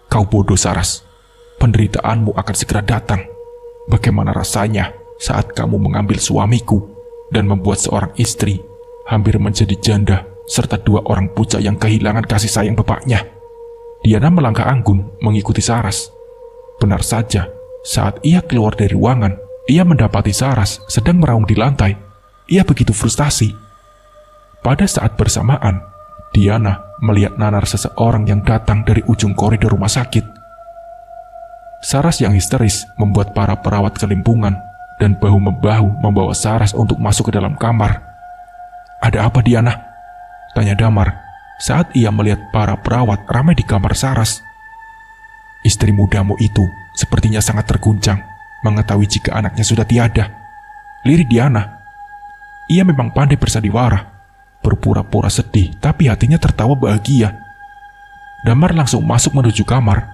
"Kau bodoh, Saras. Penderitaanmu akan segera datang. Bagaimana rasanya saat kamu mengambil suamiku dan membuat seorang istri hampir menjadi janda serta 2 orang bocah yang kehilangan kasih sayang bapaknya." Diana melangkah anggun mengikuti Saras. Benar saja, saat ia keluar dari ruangan, ia mendapati Saras sedang meraung di lantai. Ia begitu frustasi. Pada saat bersamaan, Diana melihat nanar seseorang yang datang dari ujung koridor rumah sakit. Saras yang histeris membuat para perawat kelimpungan dan bahu-membahu membawa Saras untuk masuk ke dalam kamar. "Ada apa, Diana?" tanya Damar saat ia melihat para perawat ramai di kamar Saras. "Istri mudamu itu sepertinya sangat terguncang mengetahui jika anaknya sudah tiada," Lirik Diana. Ia memang pandai bersandiwara, berpura-pura sedih tapi hatinya tertawa bahagia. Damar langsung masuk menuju kamar.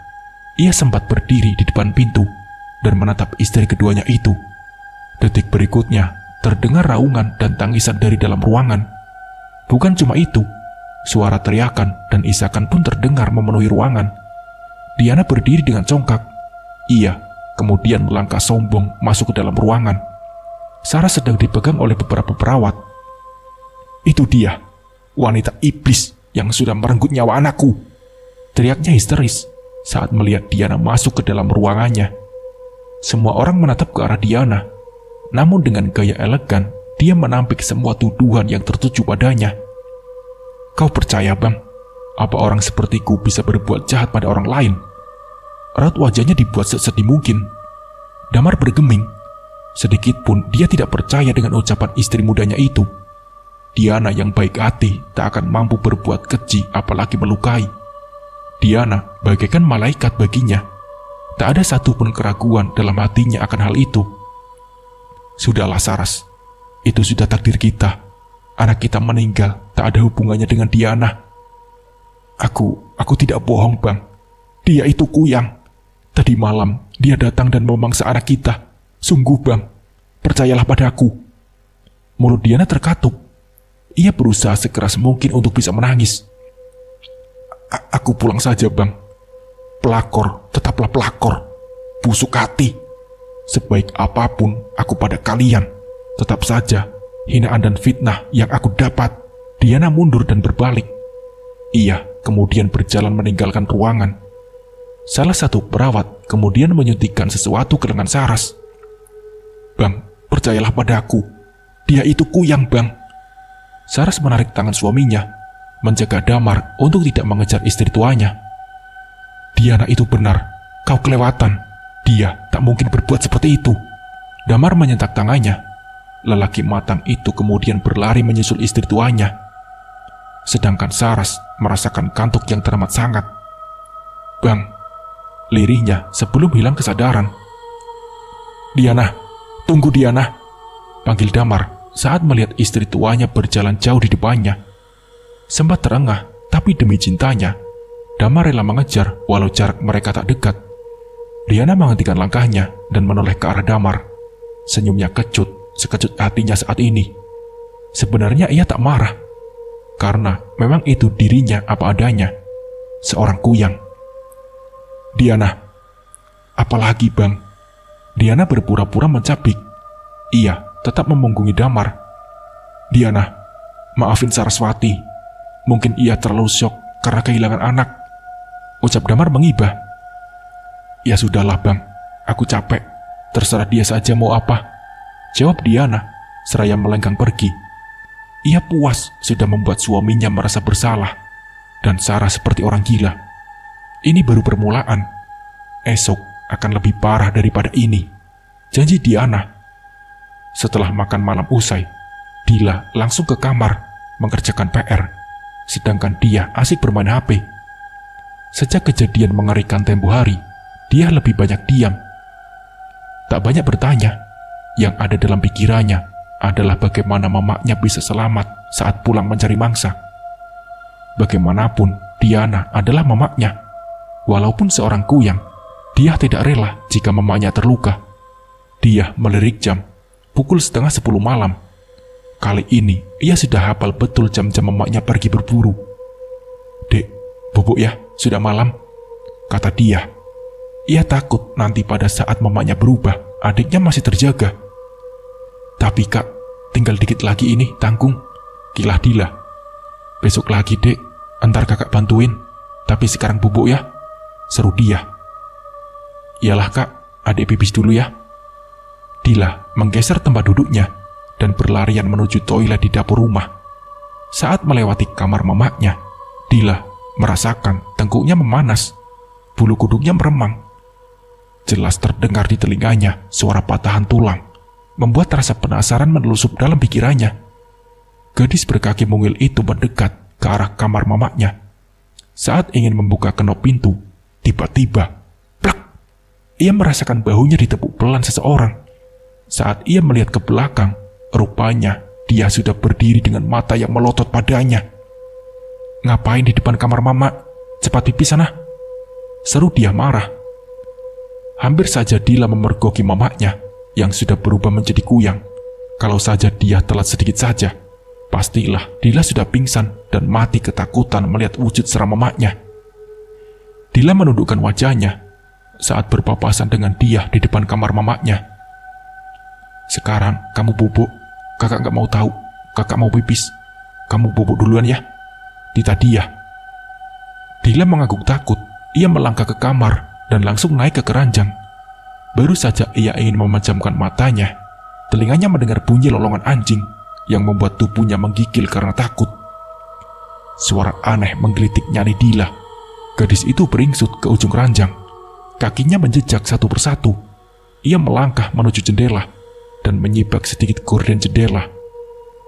Ia sempat berdiri di depan pintu dan menatap istri keduanya itu. Detik berikutnya, terdengar raungan dan tangisan dari dalam ruangan. Bukan cuma itu, suara teriakan dan isakan pun terdengar memenuhi ruangan. Diana berdiri dengan congkak. Ia kemudian melangkah sombong masuk ke dalam ruangan. Sarah sedang dipegang oleh beberapa perawat. "Itu dia, wanita iblis yang sudah merenggut nyawa anakku!" teriaknya histeris saat melihat Diana masuk ke dalam ruangannya. Semua orang menatap ke arah Diana, namun dengan gaya elegan, dia menampik semua tuduhan yang tertuju padanya. "Kau percaya, Bang, apa orang sepertiku bisa berbuat jahat pada orang lain?" Raut wajahnya dibuat sesedih mungkin. Damar bergeming. Sedikit pun dia tidak percaya dengan ucapan istri mudanya itu. Diana yang baik hati tak akan mampu berbuat keji apalagi melukai. Diana bagaikan malaikat baginya. Tak ada satupun keraguan dalam hatinya akan hal itu. "Sudahlah Saras, itu sudah takdir kita. Anak kita meninggal, tak ada hubungannya dengan Diana." Aku tidak bohong, Bang. Dia itu Kuyang. Tadi malam dia datang dan memangsa anak kita. Sungguh, Bang, percayalah padaku. Mulut Diana terkatup. Ia berusaha sekeras mungkin untuk bisa menangis. Aku pulang saja, Bang. Pelakor tetaplah pelakor. Busuk hati. Sebaik apapun aku pada kalian, tetap saja hinaan dan fitnah yang aku dapat. Diana mundur dan berbalik. Ia kemudian berjalan meninggalkan ruangan. Salah satu perawat kemudian menyuntikkan sesuatu ke lengan Saras. "Bang, percayalah padaku. Dia itu Kuyang, Bang." Saras menarik tangan suaminya, menjaga Damar untuk tidak mengejar istri tuanya. "Diana itu benar, kau kelewatan. Dia tak mungkin berbuat seperti itu." Damar menyentak tangannya. Lelaki matang itu kemudian berlari menyusul istri tuanya. Sedangkan Saras merasakan kantuk yang teramat sangat. "Bang," lirihnya sebelum hilang kesadaran. "Diana, tunggu Diana," panggil Damar saat melihat istri tuanya berjalan jauh di depannya. Sempat terengah, tapi demi cintanya, Damar rela mengejar walau jarak mereka tak dekat. Diana menghentikan langkahnya dan menoleh ke arah Damar. Senyumnya kecut, sekejut hatinya saat ini. Sebenarnya ia tak marah, karena memang itu dirinya apa adanya, seorang Kuyang. "Diana." "Apalagi, Bang?" Diana berpura-pura mencabik. Ia tetap memunggungi Damar. "Diana, maafin Saraswati. Mungkin ia terlalu syok karena kehilangan anak," ucap Damar mengibah. "Ya sudahlah, Bang. Aku capek. Terserah dia saja mau apa," jawab Diana seraya melenggang pergi. Ia puas sudah membuat suaminya merasa bersalah dan Sarah seperti orang gila. Ini baru permulaan. Esok akan lebih parah daripada ini, janji Diana. Setelah makan malam usai, Dila langsung ke kamar mengerjakan PR, sedangkan dia asik bermain HP. Sejak kejadian mengerikan tempo hari, dia lebih banyak diam. Tak banyak bertanya. Yang ada dalam pikirannya adalah bagaimana mamanya bisa selamat saat pulang mencari mangsa. Bagaimanapun, Diana adalah mamanya. Walaupun seorang Kuyang, dia tidak rela jika mamanya terluka. Dia melirik jam, pukul 9:30 malam. Kali ini, ia sudah hafal betul jam-jam mamanya pergi berburu. "Dek, bubuk ya, sudah malam," kata dia. Ia takut nanti pada saat mamanya berubah, adiknya masih terjaga. "Tapi Kak, tinggal dikit lagi ini, tanggung," kilah Dila. "Besok lagi, Dek, antar kakak bantuin. Tapi sekarang bubuk ya," seru dia. "Iyalah Kak, adik pipis dulu ya." Dila menggeser tempat duduknya dan berlarian menuju toilet di dapur rumah. Saat melewati kamar mamanya, Dila merasakan tengkuknya memanas, bulu kuduknya meremang. Jelas terdengar di telinganya suara patahan tulang, membuat rasa penasaran menelusup dalam pikirannya. Gadis berkaki mungil itu mendekat ke arah kamar mamanya. Saat ingin membuka kenop pintu, tiba-tiba, plak! Ia merasakan bahunya ditepuk pelan seseorang. Saat ia melihat ke belakang, rupanya dia sudah berdiri dengan mata yang melotot padanya. "Ngapain di depan kamar Mama? Cepat pipis sana!" seru dia marah. Hampir saja Dila memergoki mamanya yang sudah berubah menjadi kuyang. Kalau saja dia telat sedikit saja, pastilah Dila sudah pingsan dan mati ketakutan melihat wujud seram mamanya. Dila menundukkan wajahnya saat berpapasan dengan dia di depan kamar mamanya. "Sekarang kamu bubuk, kakak gak mau tahu, kakak mau pipis. Kamu bubuk duluan ya," titah dia. Dila mengangguk takut, ia melangkah ke kamar dan langsung naik ke keranjang. Baru saja ia ingin memejamkan matanya, telinganya mendengar bunyi lolongan anjing yang membuat tubuhnya menggigil karena takut. Suara aneh menggelitik nyali Dila. Gadis itu beringsut ke ujung ranjang, kakinya menjejak satu persatu. Ia melangkah menuju jendela dan menyibak sedikit gorden jendela.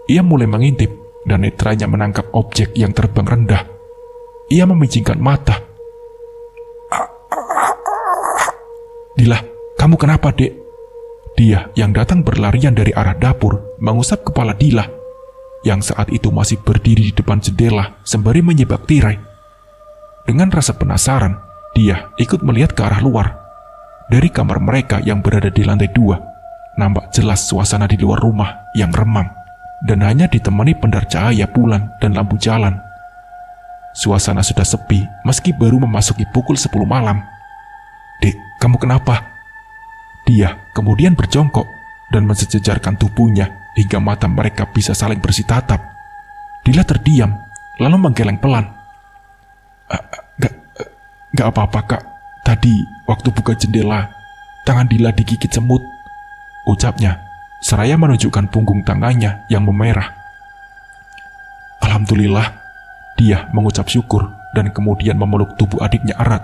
Ia mulai mengintip dan netranya menangkap objek yang terbang rendah. Ia memicingkan mata. "Dila, kamu kenapa, Dek?" Dia yang datang berlarian dari arah dapur mengusap kepala Dila yang saat itu masih berdiri di depan jendela sembari menyibak tirai. Dengan rasa penasaran, dia ikut melihat ke arah luar. Dari kamar mereka yang berada di lantai 2, nampak jelas suasana di luar rumah yang remang dan hanya ditemani pendar cahaya bulan dan lampu jalan. Suasana sudah sepi meski baru memasuki pukul 10 malam. "Dek, kamu kenapa?" Dia kemudian berjongkok dan mensejajarkan tubuhnya hingga mata mereka bisa saling bersitatap. Dila terdiam, lalu menggeleng pelan. Gak apa-apa, Kak. Tadi waktu buka jendela, tangan Dila digigit semut," ucapnya, seraya menunjukkan punggung tangannya yang memerah. "Alhamdulillah," dia mengucap syukur dan kemudian memeluk tubuh adiknya erat.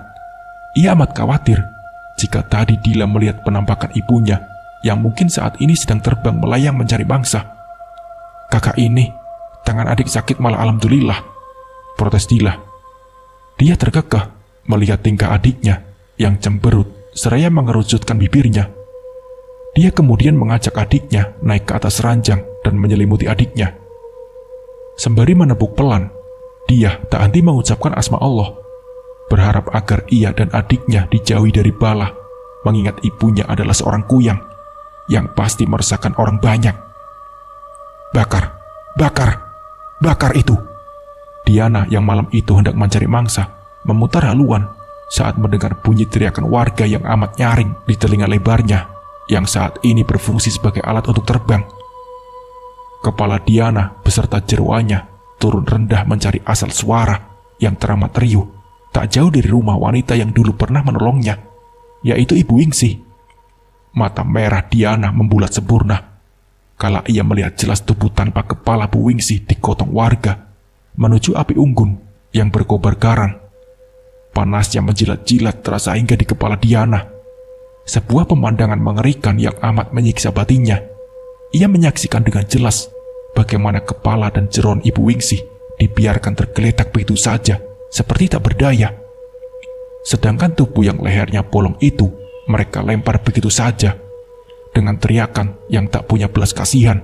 Ia amat khawatir jika tadi Dila melihat penampakan ibunya yang mungkin saat ini sedang terbang melayang mencari mangsa. "Kakak ini, tangan adik sakit malah alhamdulillah," protes Dila. Dia terkekeh melihat tingkah adiknya yang cemberut seraya mengerucutkan bibirnya. Dia kemudian mengajak adiknya naik ke atas ranjang dan menyelimuti adiknya. Sembari menepuk pelan, dia tak henti mengucapkan asma Allah, berharap agar ia dan adiknya dijauhi dari bala, mengingat ibunya adalah seorang kuyang yang pasti meresahkan orang banyak. "Bakar, bakar, bakar itu!" Diana yang malam itu hendak mencari mangsa memutar haluan saat mendengar bunyi teriakan warga yang amat nyaring di telinga lebarnya yang saat ini berfungsi sebagai alat untuk terbang. Kepala Diana beserta jeroannya turun rendah mencari asal suara yang teramat riuh tak jauh dari rumah wanita yang dulu pernah menolongnya, yaitu Ibu Wingsih. Mata merah Diana membulat sempurna kala ia melihat jelas tubuh tanpa kepala Bu Wingsih digotong warga menuju api unggun yang berkobar garang. Panasnya menjilat-jilat terasa hingga di kepala Diana. Sebuah pemandangan mengerikan yang amat menyiksa batinnya. Ia menyaksikan dengan jelas bagaimana kepala dan jeroan Ibu Wingsih dibiarkan tergeletak begitu saja, seperti tak berdaya. Sedangkan tubuh yang lehernya bolong itu mereka lempar begitu saja, dengan teriakan yang tak punya belas kasihan.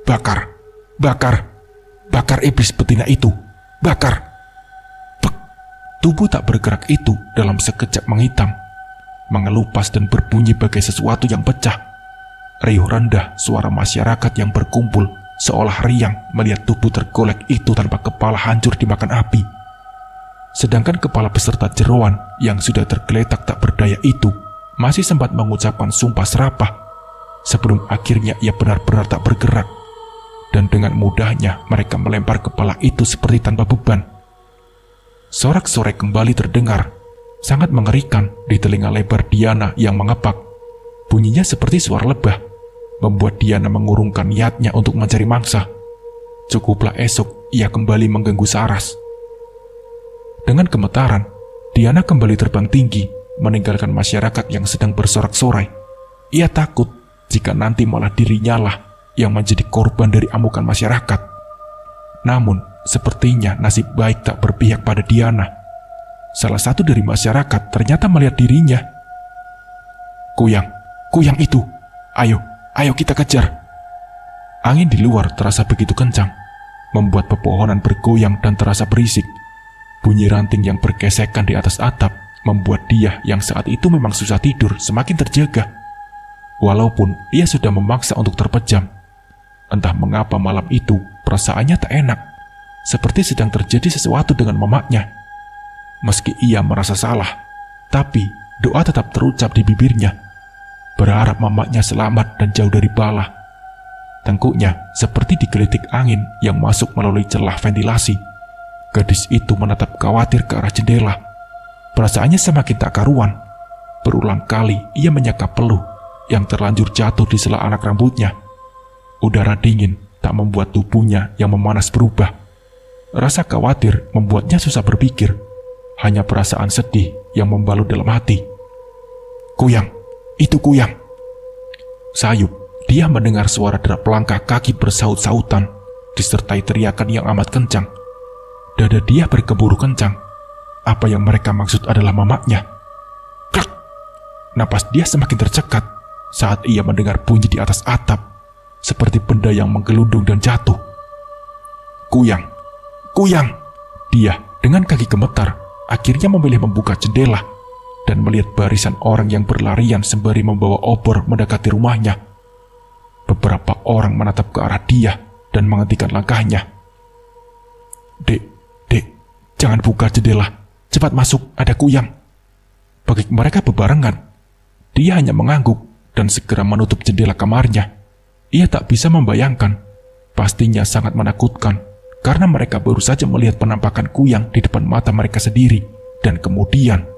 "Bakar, bakar, bakar iblis betina itu, bakar!" Tubuh tak bergerak itu dalam sekejap menghitam, mengelupas dan berbunyi bagai sesuatu yang pecah. Riuh rendah suara masyarakat yang berkumpul seolah riang melihat tubuh tergolek itu tanpa kepala hancur dimakan api. Sedangkan kepala beserta jeroan yang sudah tergeletak tak berdaya itu masih sempat mengucapkan sumpah serapah sebelum akhirnya ia benar-benar tak bergerak. Dan dengan mudahnya mereka melempar kepala itu seperti tanpa beban. Sorak-sorai kembali terdengar, sangat mengerikan di telinga lebar Diana yang mengepak. Bunyinya seperti suara lebah, membuat Diana mengurungkan niatnya untuk mencari mangsa. Cukuplah esok ia kembali mengganggu Saras. Dengan gemetaran, Diana kembali terbang tinggi, meninggalkan masyarakat yang sedang bersorak-sorai. Ia takut jika nanti malah dirinya lah yang menjadi korban dari amukan masyarakat. Namun, sepertinya nasib baik tak berpihak pada Diana. Salah satu dari masyarakat ternyata melihat dirinya. Kuyang itu, ayo Ayo kita kejar. Angin di luar terasa begitu kencang, membuat pepohonan bergoyang dan terasa berisik. Bunyi ranting yang bergesekan di atas atap membuat dia yang saat itu memang susah tidur semakin terjaga. Walaupun ia sudah memaksa untuk terpejam. Entah mengapa malam itu perasaannya tak enak, seperti sedang terjadi sesuatu dengan mamanya. Meski ia merasa salah, tapi doa tetap terucap di bibirnya, berharap mamanya selamat dan jauh dari bala. Tengkuknya seperti digelitik angin yang masuk melalui celah ventilasi. Gadis itu menatap khawatir ke arah jendela. Perasaannya semakin tak karuan. Berulang kali ia menyekap peluh yang terlanjur jatuh di sela anak rambutnya. Udara dingin tak membuat tubuhnya yang memanas berubah. Rasa khawatir membuatnya susah berpikir. Hanya perasaan sedih yang membalut dalam hati. Kuyang, itu Kuyang. Sayup, dia mendengar suara derap langkah kaki bersaut-sautan, disertai teriakan yang amat kencang. Dada dia berkeburu kencang. Apa yang mereka maksud adalah mamanya. Klak! Napas dia semakin tercekat saat ia mendengar bunyi di atas atap, seperti benda yang menggelundung dan jatuh. Kuyang! Kuyang! Dia dengan kaki gemetar akhirnya memilih membuka jendela dan melihat barisan orang yang berlarian sembari membawa obor mendekati rumahnya. Beberapa orang menatap ke arah dia dan menghentikan langkahnya. Dek, jangan buka jendela. Cepat masuk, ada Kuyang. Bagi mereka bebarengan. Dia hanya mengangguk dan segera menutup jendela kamarnya. Ia tak bisa membayangkan. Pastinya sangat menakutkan, karena mereka baru saja melihat penampakan Kuyang di depan mata mereka sendiri. Dan kemudian